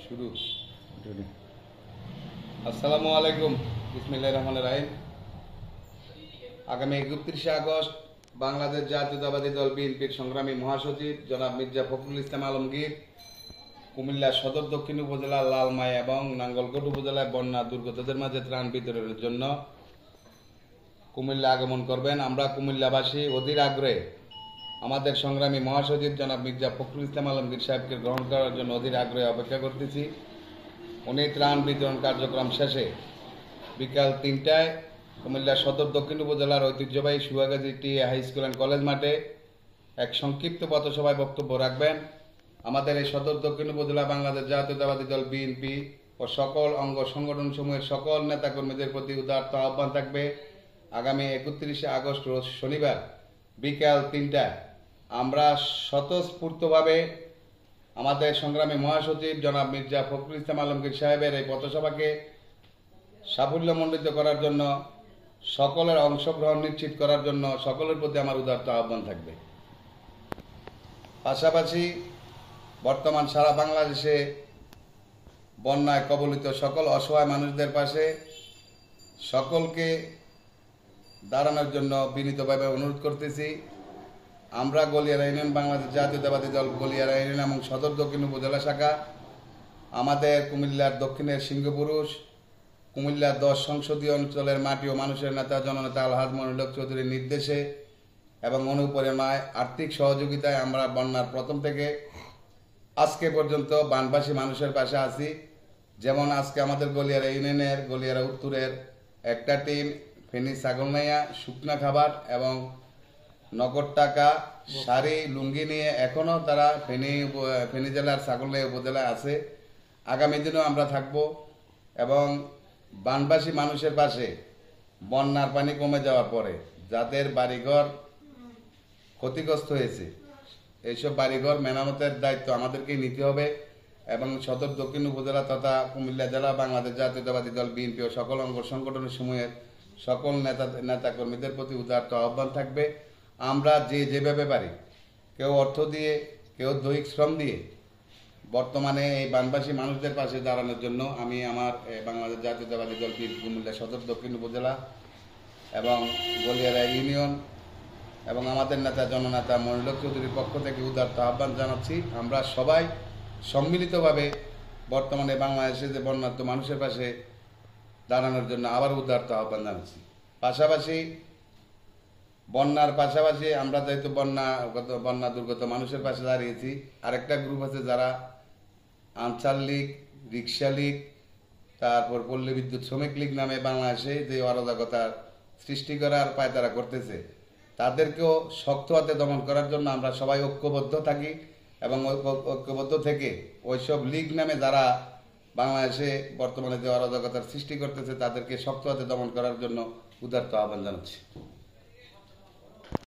শুরু। আসসালামু আলাইকুম, বিসমিল্লাহির রহমানির রহিম। আগামী 31শে আগস্ট বাংলাদেশ জাতীয়তাবাদী দল বিএনপির সংগ্রামী মহাসচিব জনাব মির্জা ফখরুল ইসলাম আলমগীর কুমিল্লা সদর দক্ষিণ উপজেলার লালমাই এবং নাঙ্গলকোট উপজেলায় বন্যা দুর্গতদের মাঝে ত্রাণ বিতরণের জন্য কুমিল্লা আগমন করবেন। আমরা কুমিল্লাবাসী অধীর আগ্রহে আমাদের সংগ্রামী মহাসচিব জনাব মির্জা ফখরুল ইসলাম আলমগীর সাহেবকে গ্রহণ করার জন্য অধীর আগ্রহে অপেক্ষা করতেছি। উনি ত্রাণ বিতরণ কার্যক্রম শেষে বিকাল 3টায় কুমিল্লা সদর দক্ষিণ উপজেলার ঐতিহ্যবাহী Suagazi TA high school and college মাঠে এক সংক্ষিপ্ত পথসভায় বক্তব্য রাখবেন। আমাদের এই সদর দক্ষিণ উপজেলা বাংলাদেশ জাতীয়তাবাদী দল বিএনপি ও সকল অঙ্গ সংগঠনসমূহের সকল নেতাকর্মীদের প্রতি উদারত আহ্বান থাকবে, আগামী 31শে আগস্ট রোজ শনিবার বিকাল 3টায় আমরা স্বতঃস্ফূর্তভাবে আমাদের সংগ্রামী মহাসচিব জনাব মির্জা ফখরুল ইসলাম আলমগীর সাহেবের এই পথসভাকে সাফল্যমণ্ডিত করার জন্য, সকলের অংশগ্রহণ নিশ্চিত করার জন্য সকলের প্রতি আমার উদারত আহ্বান থাকবে। পাশাপাশি বর্তমান সারা বাংলাদেশে বন্যায় কবলিত সকল অসহায় মানুষদের পাশে সকলকে দাঁড়ানোর জন্য বিনীতভাবে অনুরোধ করতেছি। আমরা গলিয়ারা ইউনিয়ন বাংলাদেশ জাতীয়তাবাদী দল গলিয়ারা ইউনিয়ন এবং সদর দক্ষিণ উপজেলা শাখা আমাদের কুমিল্লার দক্ষিণের সিংহপুরুষ কুমিল্লা 10 সংসদীয় অঞ্চলের মাটি ও মানুষের নেতা জননেতা আলহাজ মনিরুল হক চৌধুরীর নির্দেশে এবং অনুপ্রেরণায় আর্থিক সহযোগিতায় আমরা বন্যার প্রথম থেকে আজকে পর্যন্ত বানবাসী মানুষের পাশে আছি। যেমন আজকে আমাদের গলিয়ারা ইউনিয়নের গলিয়ারা উত্তরের একটা টিম ফেনী ছাগলনাইয়া শুকনা খাবার এবং নগদ টাকা শাড়ি লুঙ্গি নিয়ে এখনও তারা ফেনী জেলার ছাগলনাইয়া উপজেলায় আছে। আগামী দিনেও আমরা থাকব এবং বানবাসী মানুষের পাশে বন্যার পানি কমে যাওয়ার পরে যাদের বাড়িঘর ক্ষতিগ্রস্ত হয়েছে এইসব বাড়িঘর মেরামতের দায়িত্ব আমাদেরকেই নিতে হবে এবং সদর দক্ষিণ উপজেলা তথা কুমিল্লা জেলা বাংলাদেশ জাতীয়তাবাদী দল বিএনপি ও সকল অঙ্গ সংগঠনের সমূহের সকল নেতাকর্মীদের প্রতি উদারত আহ্বান থাকবে। আমরা যেভাবে পারি, কেউ অর্থ দিয়ে, কেউ দৈহিক শ্রম দিয়ে বর্তমানে এই বানবাসী মানুষদের পাশে দাঁড়ানোর জন্য আমি আমার বাংলাদেশ জাতীয়তাবাদী দল বিএনপি কুমিল্লা সদর দক্ষিণ উপজেলা এবং গলিয়ারা ইউনিয়ন এবং আমাদের নেতা জননেতা মনিরুল হক চৌধুরীর পক্ষ থেকে উদারত আহ্বান জানাচ্ছি। আমরা সবাই সম্মিলিতভাবে বর্তমানে বাংলাদেশে যে বন্যার্ত মানুষের পাশে দাঁড়ানোর জন্য আবার উদারত আহ্বান জানাচ্ছি। পাশাপাশি বন্যার পাশাপাশি আমরা যেহেতু বন্যা দুর্গত মানুষের পাশে দাঁড়িয়েছি, আরেকটা গ্রুপ আছে যারা আনসার লীগ, রিক্সা লীগ, তারপর পল্লী বিদ্যুৎ শ্রমিক লীগ নামে বাংলাদেশে যে অরাজকতার সৃষ্টি করার পায়তারা করতেছে, তাদেরকেও শক্ত হাতে দমন করার জন্য আমরা সবাই ঐক্যবদ্ধ থাকি এবং ঐক্যবদ্ধ থেকে ওইসব লীগ নামে যারা বাংলাদেশে বর্তমানে যে অরাজকতার সৃষ্টি করতেছে তাদেরকে শক্ত হাতে দমন করার জন্য উদারত আহ্বান জানাচ্ছি।